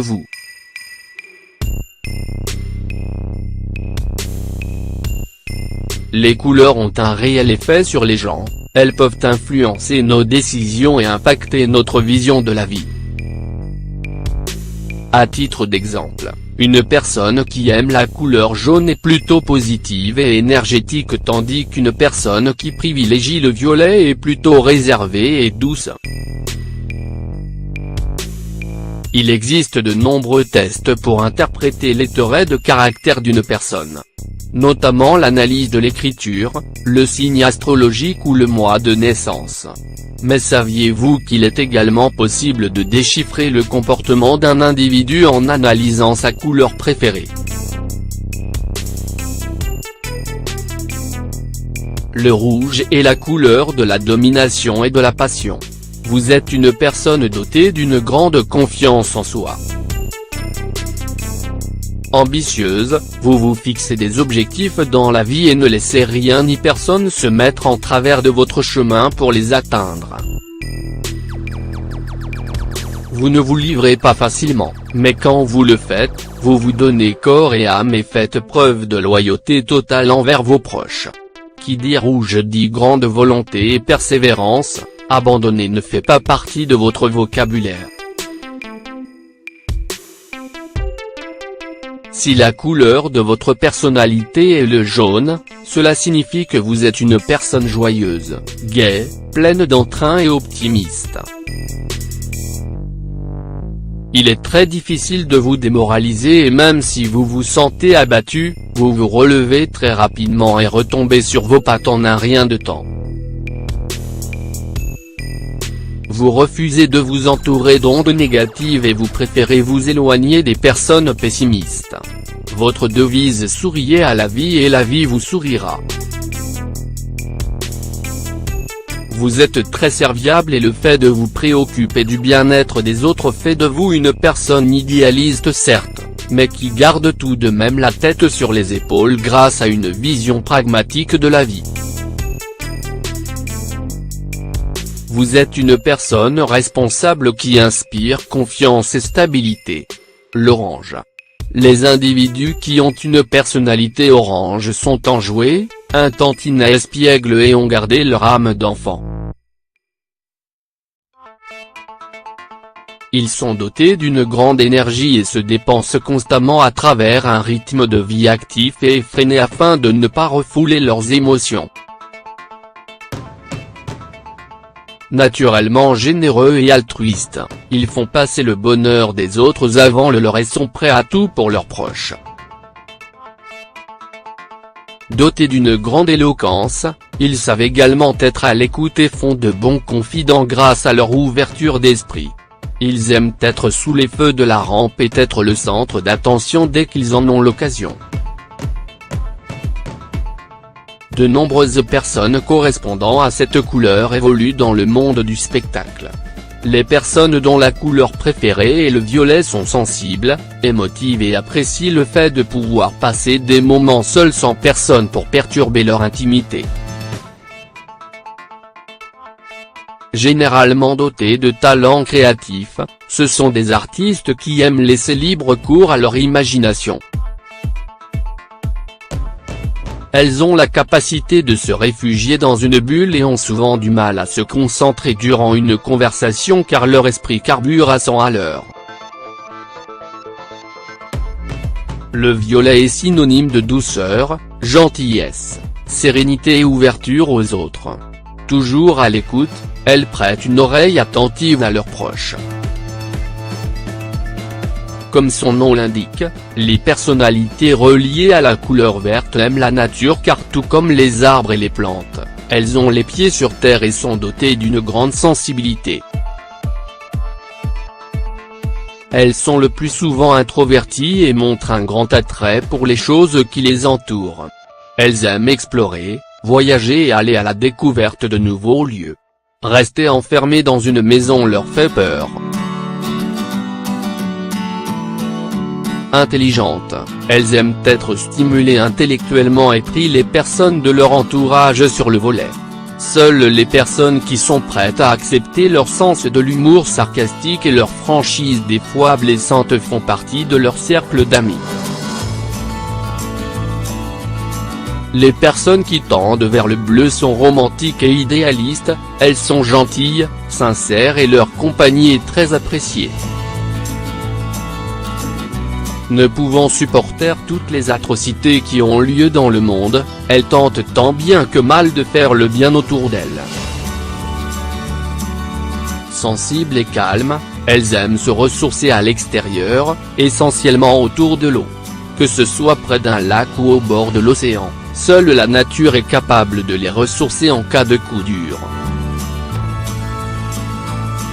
vous. Les couleurs ont un réel effet sur les gens, elles peuvent influencer nos décisions et impacter notre vision de la vie. À titre d'exemple, une personne qui aime la couleur jaune est plutôt positive et énergétique tandis qu'une personne qui privilégie le violet est plutôt réservée et douce. Il existe de nombreux tests pour interpréter les traits de caractère d'une personne. Notamment l'analyse de l'écriture, le signe astrologique ou le mois de naissance. Mais saviez-vous qu'il est également possible de déchiffrer le comportement d'un individu en analysant sa couleur préférée? Le rouge est la couleur de la domination et de la passion. Vous êtes une personne dotée d'une grande confiance en soi. Ambitieuse, vous vous fixez des objectifs dans la vie et ne laissez rien ni personne se mettre en travers de votre chemin pour les atteindre. Vous ne vous livrez pas facilement, mais quand vous le faites, vous vous donnez corps et âme et faites preuve de loyauté totale envers vos proches. Qui dit rouge dit grande volonté et persévérance, abandonner ne fait pas partie de votre vocabulaire. Si la couleur de votre personnalité est le jaune, cela signifie que vous êtes une personne joyeuse, gaie, pleine d'entrain et optimiste. Il est très difficile de vous démoraliser et même si vous vous sentez abattu, vous vous relevez très rapidement et retombez sur vos pattes en un rien de temps. Vous refusez de vous entourer d'ondes négatives et vous préférez vous éloigner des personnes pessimistes. Votre devise « Souriez à la vie et la vie vous sourira ». Vous êtes très serviable et le fait de vous préoccuper du bien-être des autres fait de vous une personne idéaliste certes, mais qui garde tout de même la tête sur les épaules grâce à une vision pragmatique de la vie. Vous êtes une personne responsable qui inspire confiance et stabilité. L'orange. Les individus qui ont une personnalité orange sont enjoués, un tantinet espiègles et ont gardé leur âme d'enfant. Ils sont dotés d'une grande énergie et se dépensent constamment à travers un rythme de vie actif et effréné afin de ne pas refouler leurs émotions. Naturellement généreux et altruistes, ils font passer le bonheur des autres avant le leur et sont prêts à tout pour leurs proches. Dotés d'une grande éloquence, ils savent également être à l'écoute et font de bons confidents grâce à leur ouverture d'esprit. Ils aiment être sous les feux de la rampe et être le centre d'attention dès qu'ils en ont l'occasion. De nombreuses personnes correspondant à cette couleur évoluent dans le monde du spectacle. Les personnes dont la couleur préférée est le violet sont sensibles, émotives et apprécient le fait de pouvoir passer des moments seuls sans personne pour perturber leur intimité. Généralement dotés de talents créatifs, ce sont des artistes qui aiment laisser libre cours à leur imagination. Elles ont la capacité de se réfugier dans une bulle et ont souvent du mal à se concentrer durant une conversation car leur esprit carbure à 100 à l'heure. Le violet est synonyme de douceur, gentillesse, sérénité et ouverture aux autres. Toujours à l'écoute, elles prêtent une oreille attentive à leurs proches. Comme son nom l'indique, les personnalités reliées à la couleur verte aiment la nature car tout comme les arbres et les plantes, elles ont les pieds sur terre et sont dotées d'une grande sensibilité. Elles sont le plus souvent introverties et montrent un grand attrait pour les choses qui les entourent. Elles aiment explorer, voyager et aller à la découverte de nouveaux lieux. Rester enfermées dans une maison leur fait peur. Intelligentes, elles aiment être stimulées intellectuellement et prient les personnes de leur entourage sur le volet. Seules les personnes qui sont prêtes à accepter leur sens de l'humour sarcastique et leur franchise des fois blessante font partie de leur cercle d'amis. Les personnes qui tendent vers le bleu sont romantiques et idéalistes, elles sont gentilles, sincères et leur compagnie est très appréciée. Ne pouvant supporter toutes les atrocités qui ont lieu dans le monde, elles tentent tant bien que mal de faire le bien autour d'elles. Sensibles et calmes, elles aiment se ressourcer à l'extérieur, essentiellement autour de l'eau. Que ce soit près d'un lac ou au bord de l'océan, seule la nature est capable de les ressourcer en cas de coup dur.